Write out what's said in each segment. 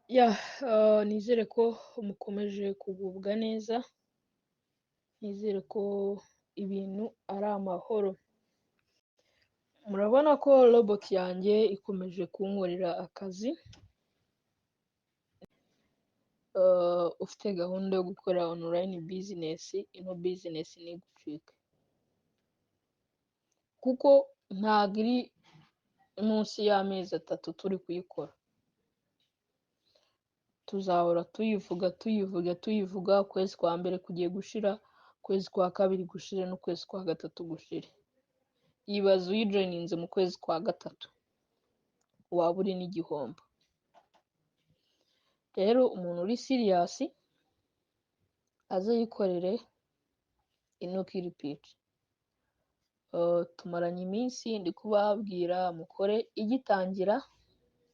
Nizere ko mukomeje kugubwa neza, nizere ko ibintu ari amahoro. Murabona ko robot yanjye ikomeje kunkorera akazi. Ufite gahunda yo gukora online business, ino business ntigucike, kuko ntabwo iri munsi y'amezi 3 turi kuyikora. Tuzahora tuyivuga, ukwezi kwa mbere kugiye gushira, ukwezi kwa kabiri gushire, n'ukwezi kwa gatatu gushire. Yibaza uyijoininze mu kwezi kwa gatatu, waba uri n'igihombo. Rero umuntu uri serious aze yikorere ino kill pitch. Tumaranye iminsi ndi kubabwira mukore igitangira,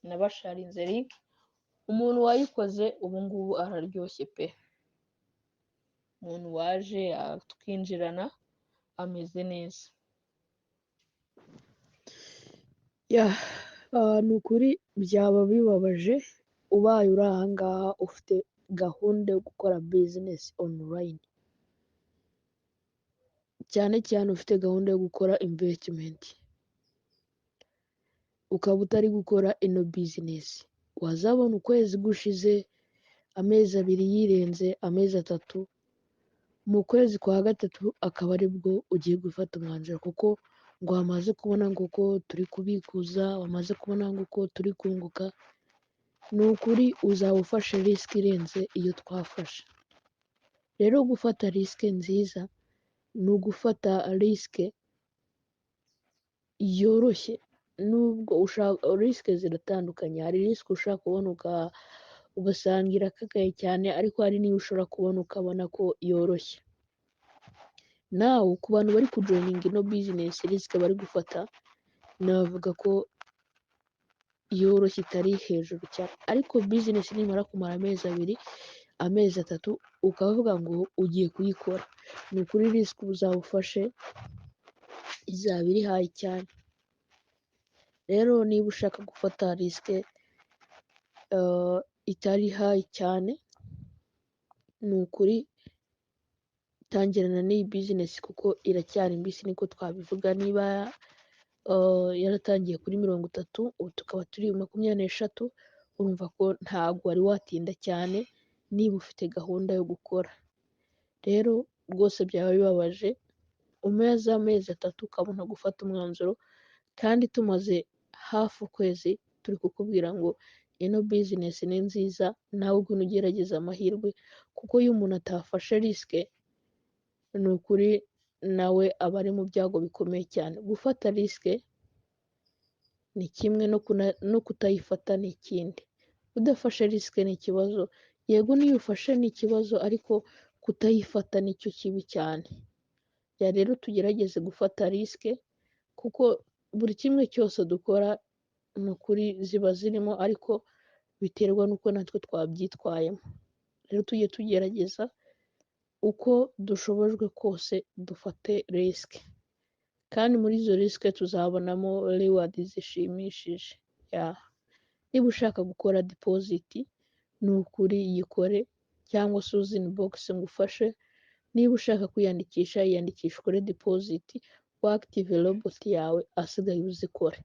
nabasharinze link. Umuntu wayikoze ubu ngubu araryoshye pe. Umuntu waje twinjirana ameze neza. Ni ukuri byaba bibabaje ubaye uri aha ngaha ufite gahunda yo gukora business online, cyane cyane ufite gahunda yo gukora investment, ukaba utari gukora ino business. Wazabona ukwezi gushize, amezi 2 yirenze, amezi 3, mu kwezi kwa gatatu akaba aribwo ugiye gufata umwanzuro, kuko ngo wamaze kubona ngo ko turi kubikuza, wamaze kubona ngo ko turi kunguka. Ni ukuri uzaba ufashe risk irenze iyo twafashe. Rero gufata risk nziza ni ugufata risk yoroshye. Nubwo risk ziratandukanye, hari risk ushaka kubona ugasanga irakakaye cyane, ariko hari n'iyo ushobora kubona ukabona ko yoroshye. Nawe ku bantu bari kujoininga ino business, risk bari gufata navuga ko yoroshye, itari hejuru cyane. Ariko business nimara kumara amezi 2, amezi 3, ukavuga ngo ugiye kuyikora, ni ukuri risk uzaba ufashe izaba iri high cyane. Rero niba ushaka gufata risk itari high cyane, ni ukuri tangirana n'iyi business kuko iracyari mbisi, niko twabivuga. Niba yaratangiye kuri 30, ubu tukaba turi 23, urumva ko ntabwo wari watinda cyane niba ufite gahunda yo gukora. Rero rwose byaba bibabaje umaze amezi 3 ukabona gufata umwanzuro, kandi tumaze hafi ukwezi turi kukubwira ngo ino business ni nziza, nawe ubwo ugerageza amahirwe, kuko iyo umuntu atafashe risk, ni ukuri nawe aba ari mu byago bikomeye cyane. Gufata risk ni kimwe, no kutayifata ni ikindi. Udafashe risk ni ikibazo, yego niyo ufashe ni ikibazo, ariko kutayifata nicyo kibi cyane. Rero tugerageze gufata risk, kuko buri kimwe cyose dukora ni ukuri ziba zirimo, ariko biterwa n'uko natwe twabyitwayemo. Rero tujye tugerageza uko dushobojwe kose dufate risk, kandi muri izo risk tuzabonamo reward zishimishije. Niba ushaka gukora deposit, ni ukuri yikore, cyangwa se uzi inbox ngufashe. Niba ushaka kwiyandikisha, yiyandikisha ukore deposit, active robot yawe, asigaye uzikore.